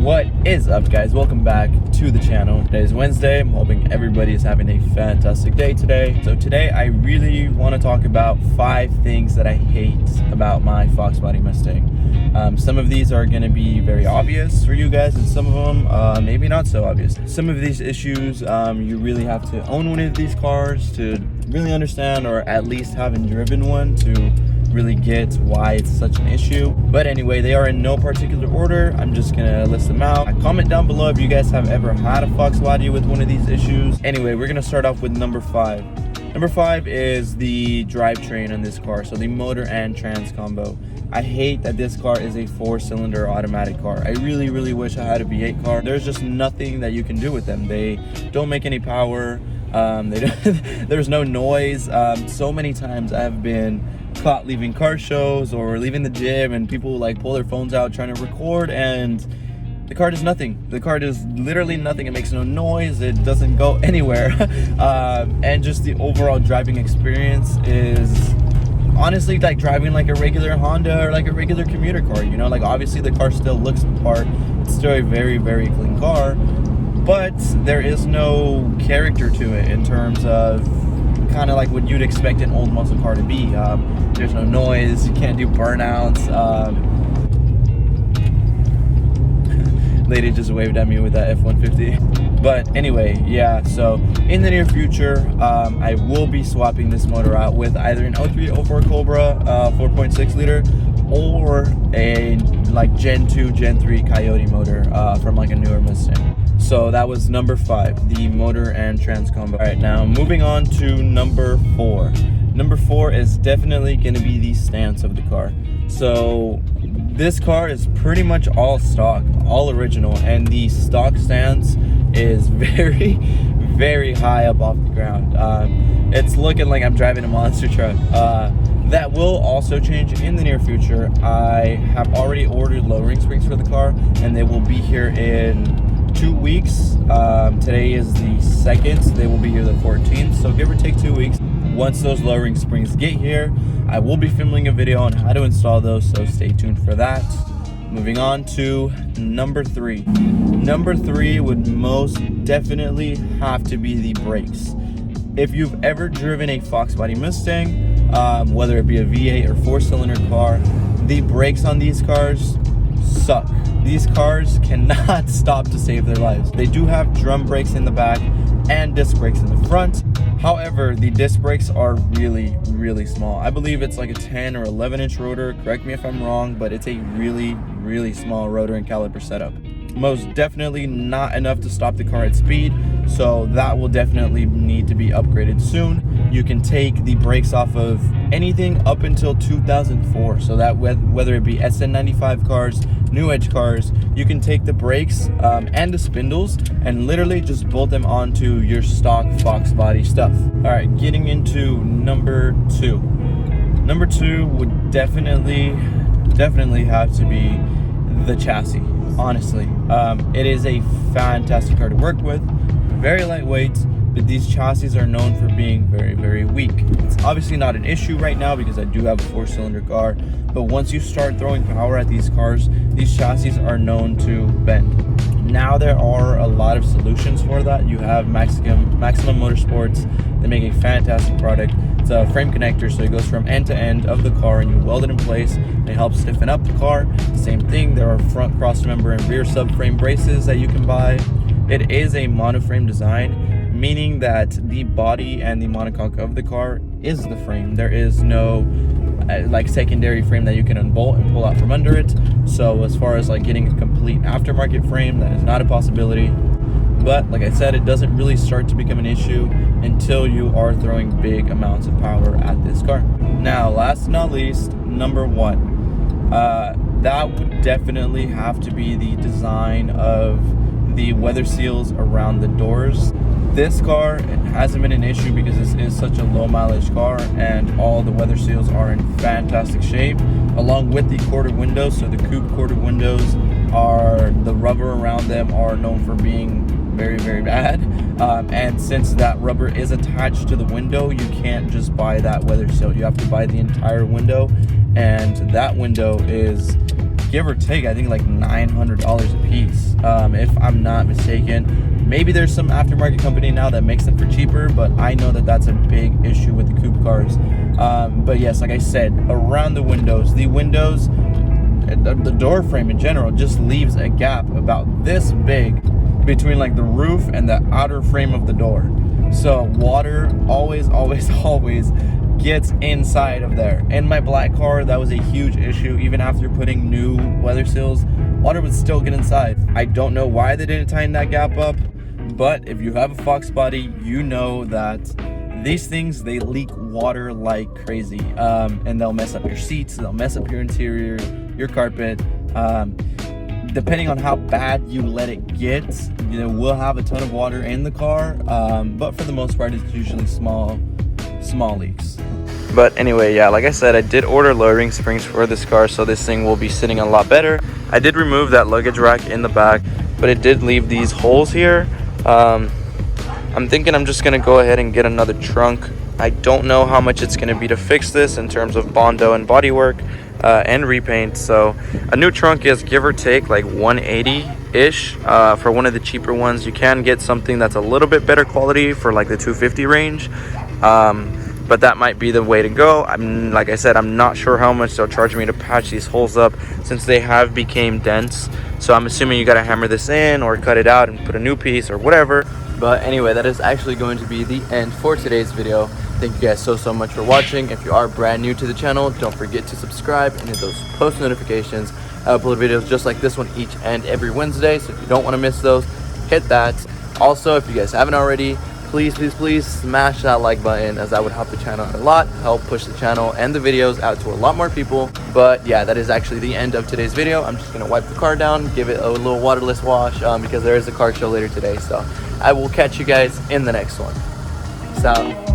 What is up, guys? Welcome back to the channel. Today is Wednesday. I'm hoping everybody is having a fantastic day today. So today I really want to talk about 5 things that I hate about my foxbody Mustang. Some of these are going to be very obvious for you guys, and some of them maybe not so obvious. Some of these issues you really have to own one of these cars to really understand, or at least having driven one to really get why it's such an issue. But anyway, they are in no particular order. I'm just gonna list them out. Comment down below if you guys have ever had a foxbody with one of these issues. Anyway, we're gonna start off with number 5. Number 5 is the drivetrain on this car, so the motor and trans combo. I hate that this car is a 4-cylinder automatic car. I really wish I had a V8 car. There's just nothing that you can do with them. They don't make any power. There's no noise. So many times I've been caught leaving car shows or leaving the gym, and people like pull their phones out trying to record, and the car does nothing. The car does literally nothing. It makes no noise. It doesn't go anywhere. And just the overall driving experience is honestly like driving like a regular Honda or like a regular commuter car, you know? Like, obviously the car still looks the part. It's still a very clean car, but there is no character to it in terms of kind of like what you'd expect an old muscle car to be. There's no noise, you can't do burnouts. Lady just waved at me with that F-150. But anyway, yeah, so in the near future, I will be swapping this motor out with either an 0304 Cobra 4.6 liter or a like Gen 2, Gen 3 Coyote motor from like a newer Mustang. So that was number 5, the motor and trans combo. All right, now moving on to number 4. Number 4 is definitely going to be the stance of the car. So this car is pretty much all stock, all original, and the stock stance is very high up off the ground. It's looking like I'm driving a monster truck. That will also change in the near future. I have already ordered lowering springs for the car, and they will be here in 2 weeks. Today is the 2nd. They will be here the 14th, so give or take 2 weeks. Once those lowering springs get here, I will be filming a video on how to install those, so stay tuned for that. Moving on to number 3. Number 3 would most definitely have to be the brakes. If you've ever driven a foxbody Mustang, whether it be a V8 or 4-cylinder car, the brakes on these cars suck. These cars cannot stop to save their lives. They do have drum brakes in the back and disc brakes in the front. However, the disc brakes are really small. I believe it's like a 10 or 11 inch rotor. Correct me if I'm wrong, but it's a really small rotor and caliper setup. Most definitely not enough to stop the car at speed, so that will definitely need to be upgraded soon. You can take the brakes off of anything up until 2004, so that whether it be SN95 cars, new edge cars, you can take the brakes and the spindles and literally just bolt them onto your stock foxbody stuff. All right, getting into number 2. Number 2 would definitely have to be the chassis. Honestly, it is a fantastic car to work with, very lightweight, but these chassis are known for being very weak. It's obviously not an issue right now because I do have a 4-cylinder car, but once you start throwing power at these cars, these chassis are known to bend. Now there are a lot of solutions for that. You have Maximum Motorsports. They make a fantastic product. It's a frame connector, so it goes from end to end of the car and you weld it in place. They help stiffen up the car. Same thing, there are front crossmember and rear subframe braces that you can buy. It is a monoframe design, meaning that the body and the monocoque of the car is the frame. There is no like secondary frame that you can unbolt and pull out from under it. So as far as like getting a complete aftermarket frame, that is not a possibility. But like I said, it doesn't really start to become an issue until you are throwing big amounts of power at this car. Now, last but not least, number 1. That would definitely have to be the design of the weather seals around the doors. This car, it hasn't been an issue because this is such a low mileage car and all the weather seals are in fantastic shape, along with the quarter windows. So the coupe quarter windows the rubber around them are known for being very bad, and since that rubber is attached to the window, you can't just buy that weather seal. You have to buy the entire window, and that window is give or take, I think like $900 a piece, if I'm not mistaken. Maybe there's some aftermarket company now that makes them for cheaper, but I know that that's a big issue with the coupe cars. But yes, like I said, around the windows, the door frame in general just leaves a gap about this big between like the roof and the outer frame of the door. So water always gets inside of there. In my black car, that was a huge issue. Even after putting new weather seals, water would still get inside. I don't know why they didn't tighten that gap up, but if you have a fox body, you know that these things, they leak water like crazy, and they'll mess up your seats, they'll mess up your interior, your carpet. Depending on how bad you let it get, you know, we'll have a ton of water in the car, but for the most part, it's usually small leaks. But anyway, yeah, like I said, I did order lowering springs for this car, so this thing will be sitting a lot better. I did remove that luggage rack in the back, but it did leave these holes here. I'm thinking I'm just gonna go ahead and get another trunk. I don't know how much it's gonna be to fix this in terms of Bondo and bodywork and repaint. So a new trunk is give or take like 180-ish. For one of the cheaper ones, you can get something that's a little bit better quality for like the 250 range. But that might be the way to go. Like I said, I'm not sure how much they'll charge me to patch these holes up since they have became dense. So I'm assuming you gotta hammer this in or cut it out and put a new piece or whatever. But anyway, that is actually going to be the end for today's video. Thank you guys so much for watching. If you are brand new to the channel, don't forget to subscribe and hit those post notifications. I upload videos just like this one each and every Wednesday, so if you don't want to miss those, hit that. Also, if you guys haven't already, please smash that like button, as that would help the channel a lot, help push the channel and the videos out to a lot more people. But yeah, that is actually the end of today's video. I'm just gonna wipe the car down, give it a little waterless wash, because there is a car show later today. So I will catch you guys in the next one. Peace out.